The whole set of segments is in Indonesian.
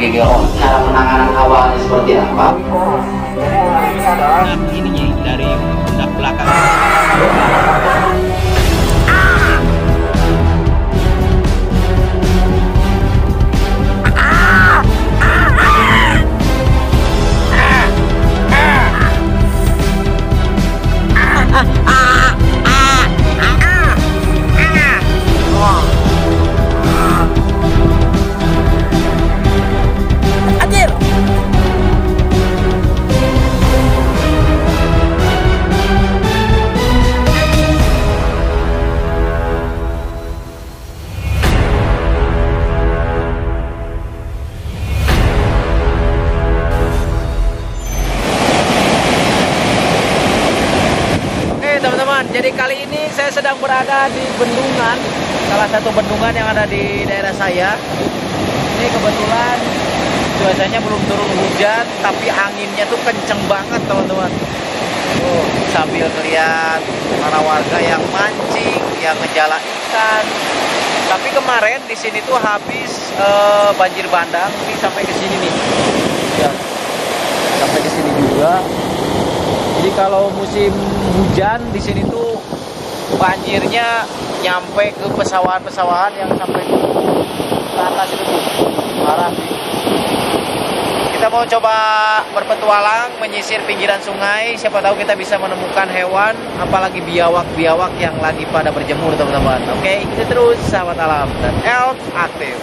GGO. Cara penanganan awalnya seperti apa? Nah, ininya dari pundak belakang. Jadi kali ini saya sedang berada di bendungan, salah satu bendungan yang ada di daerah saya. Ini kebetulan cuacanya belum turun hujan, tapi anginnya tuh kenceng banget teman-teman. Sambil ngeliat para warga yang mancing, yang ngejala ikan. Tapi kemarin di sini tuh habis banjir bandang, ini sampai ke sini nih. Ya, sampai ke sini juga. Jadi kalau musim hujan di sini tuh banjirnya nyampe ke pesawahan-pesawahan yang sampai ke atas itu tuh. Parah sih. Kita mau coba berpetualang menyisir pinggiran sungai, siapa tahu kita bisa menemukan hewan, apalagi biawak-biawak yang lagi pada berjemur teman-teman. Oke, ikuti terus sahabat alam dan Elf aktif.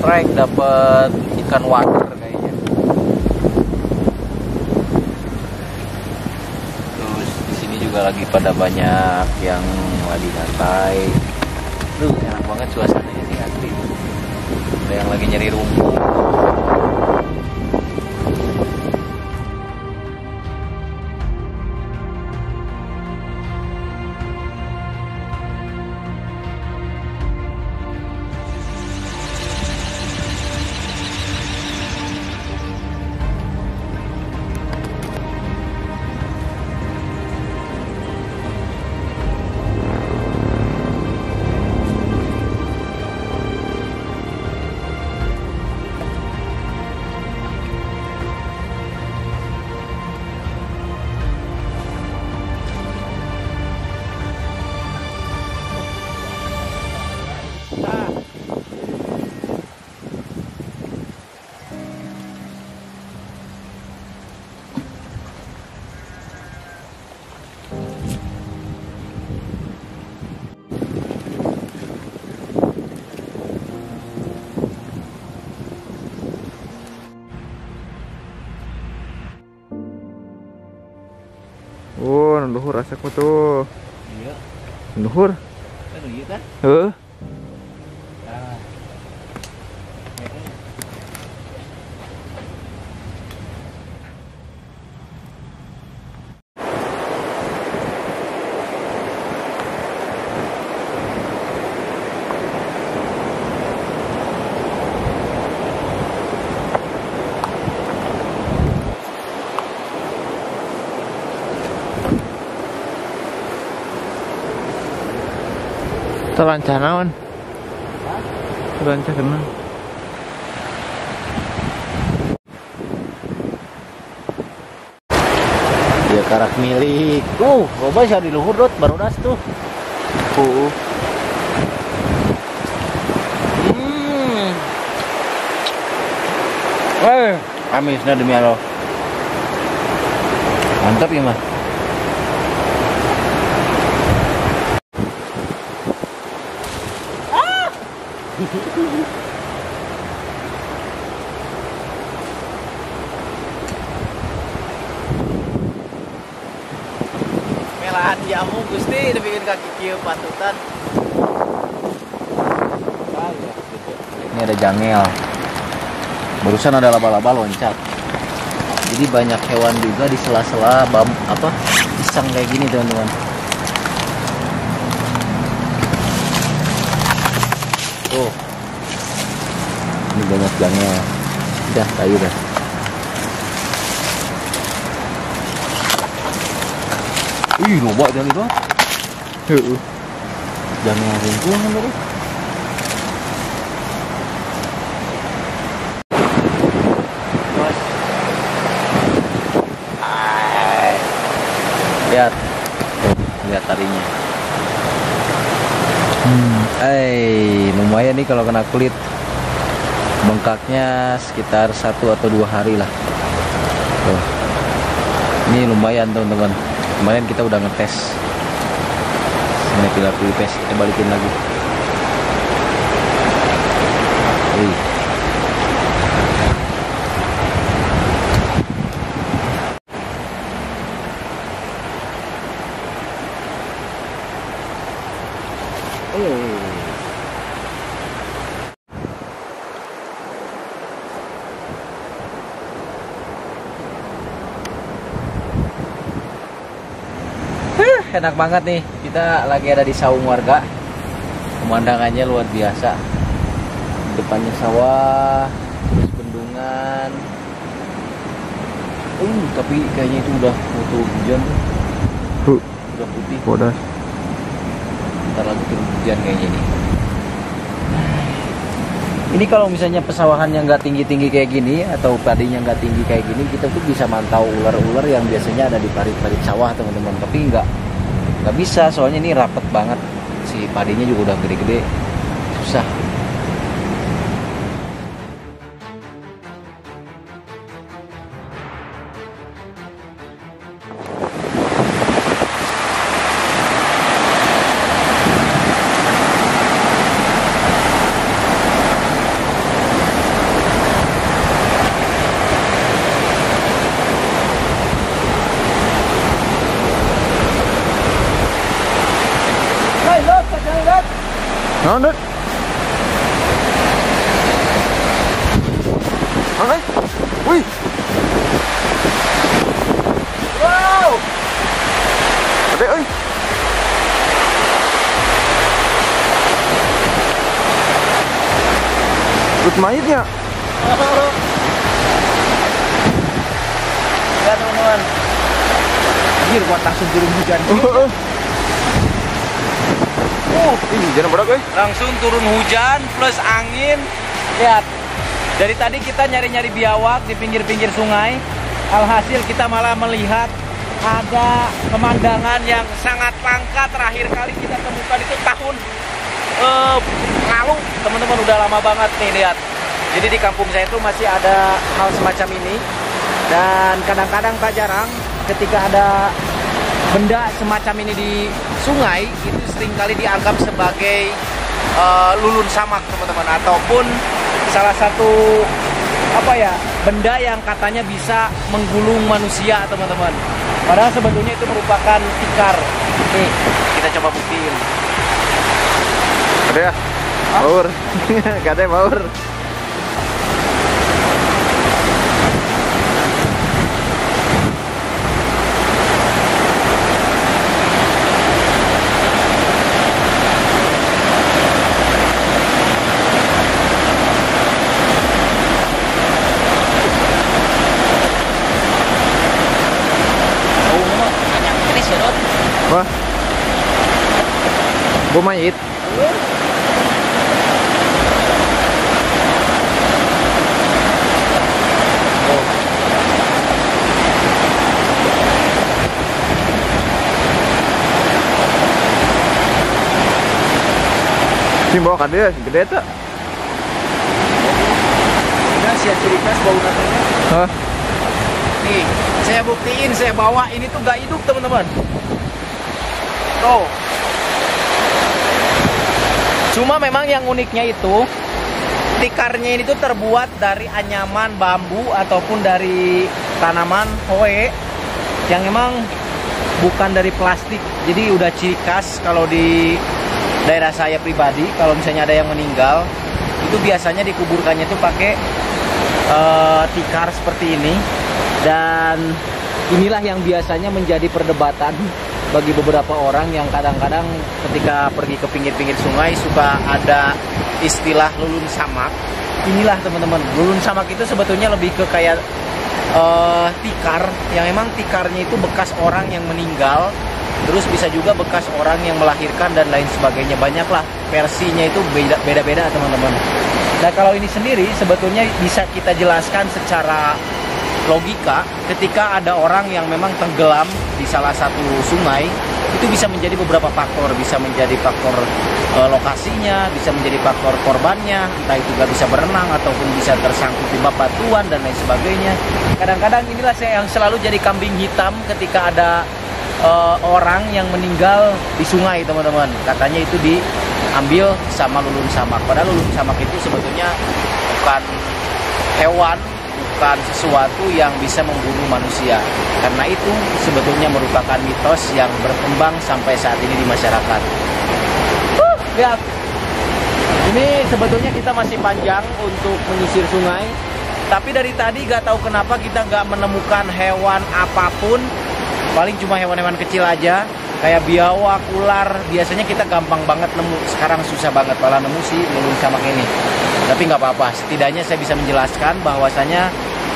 Strike dapat ikan water kayaknya. Terus di sini juga lagi pada banyak yang lagi nyantai. Enak banget suasananya sih asli. Ada yang lagi nyari rumput. Oh, luhur asap tuh. Iya. Luhur. Kan iya kan? Heeh. Nah. Terancana naon? Terancana. Ya karak milik. Loba sih di luhur dot baru das tuh. Amisnya demi Allah. Mantap ya mah. olahan jamu Gusti dibikin kaki kieu patutan. Ini ada jangel. Barusan ada laba-laba loncat. Jadi banyak hewan juga di sela-sela pisang kayak gini teman-teman. Tuh. Ini banyak jangel. Udah, kayu dah. Ih, loba jangan itu. Heeh. Jangel ringkung kan tadi. Lihat, lihat tarinya. Lumayan nih kalau kena kulit. Bengkaknya sekitar 1 atau 2 hari lah. Tuh. Ini lumayan teman-teman. Kemarin kita udah ngetes. Ini pilar pilipes, kita balikin lagi. Wih. Enak banget nih, kita lagi ada di saung warga. Pemandangannya luar biasa. Depannya sawah, terus bendungan. Tapi kayaknya itu udah mau hujan. Udah putih. Bodas. Ntar lagi turun hujan kayaknya nih. Ini kalau misalnya pesawahannya nggak tinggi-tinggi kayak gini atau padinya nggak tinggi kayak gini, kita tuh bisa mantau ular-ular yang biasanya ada di parit-parit sawah teman-teman. Tapi nggak bisa, soalnya ini rapet banget. Si padinya juga udah gede-gede, susah. Naon, Dut? Oke. Wih. Wow. Gede euy. Dut mayitnya. Ya teman-teman. Anjir, buat langsung turun hujan. Ih, jangan berat euy. Langsung turun hujan plus angin. Lihat. Dari tadi kita nyari-nyari biawak di pinggir-pinggir sungai. Alhasil kita malah melihat ada pemandangan yang sangat langka. Terakhir kali kita temukan itu tahun lalu. Teman-teman, udah lama banget nih, lihat. Jadi di kampung saya itu masih ada hal semacam ini. Dan kadang-kadang tak jarang ketika ada benda semacam ini di sungai, itu seringkali dianggap sebagai lulun samak teman-teman, ataupun salah satu benda yang katanya bisa menggulung manusia teman-teman. Padahal sebetulnya itu merupakan tikar. Nih, kita coba buktiin. Ada ya? Baur. Katanya baur. Wah, bau mayit. Ini bawa kade gede tak? Udah siap ciri khas bau natanya. Hah? Nih, saya buktiin, saya bawa ini tuh gak hidup teman-teman. Tuh. Cuma memang yang uniknya itu tikarnya ini tuh terbuat dari anyaman bambu ataupun dari tanaman hoe yang emang bukan dari plastik. Jadi udah ciri khas kalau di daerah saya pribadi, kalau misalnya ada yang meninggal, itu biasanya dikuburkannya itu pakai tikar seperti ini. Dan inilah yang biasanya menjadi perdebatan bagi beberapa orang yang kadang-kadang ketika pergi ke pinggir-pinggir sungai suka ada istilah lulun samak. Inilah teman-teman, lulun samak itu sebetulnya lebih ke kayak tikar, yang emang tikarnya itu bekas orang yang meninggal, terus bisa juga bekas orang yang melahirkan dan lain sebagainya. Banyaklah versinya, itu beda-beda teman-teman. Nah kalau ini sendiri sebetulnya bisa kita jelaskan secara logika. Ketika ada orang yang memang tenggelam di salah satu sungai, itu bisa menjadi beberapa faktor. Bisa menjadi faktor lokasinya, bisa menjadi faktor korbannya, entah itu gak bisa berenang ataupun bisa tersangkut di batuan dan lain sebagainya. Kadang-kadang inilah yang selalu jadi kambing hitam ketika ada orang yang meninggal di sungai teman-teman. Katanya itu diambil sama lulun samak. Padahal lulun samak itu sebetulnya bukan hewan, bukan sesuatu yang bisa membunuh manusia. Karena itu sebetulnya merupakan mitos yang berkembang sampai saat ini di masyarakat. Lihat, ini sebetulnya kita masih panjang untuk menyisir sungai. Tapi dari tadi gak tahu kenapa kita gak menemukan hewan apapun. Paling cuma hewan-hewan kecil aja, kayak biawak, ular. Biasanya kita gampang banget nemu. Sekarang susah banget malah nemu si lulun samak ini. Tapi nggak apa-apa, setidaknya saya bisa menjelaskan bahwasanya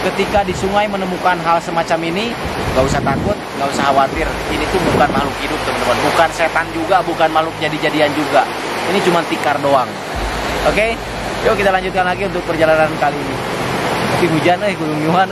ketika di sungai menemukan hal semacam ini, nggak usah takut, nggak usah khawatir. Ini tuh bukan makhluk hidup teman-teman, bukan setan juga, bukan makhluk jadi-jadian juga. Ini cuma tikar doang. Oke, yuk kita lanjutkan lagi untuk perjalanan kali ini. Tapi hujan gunung Yuhan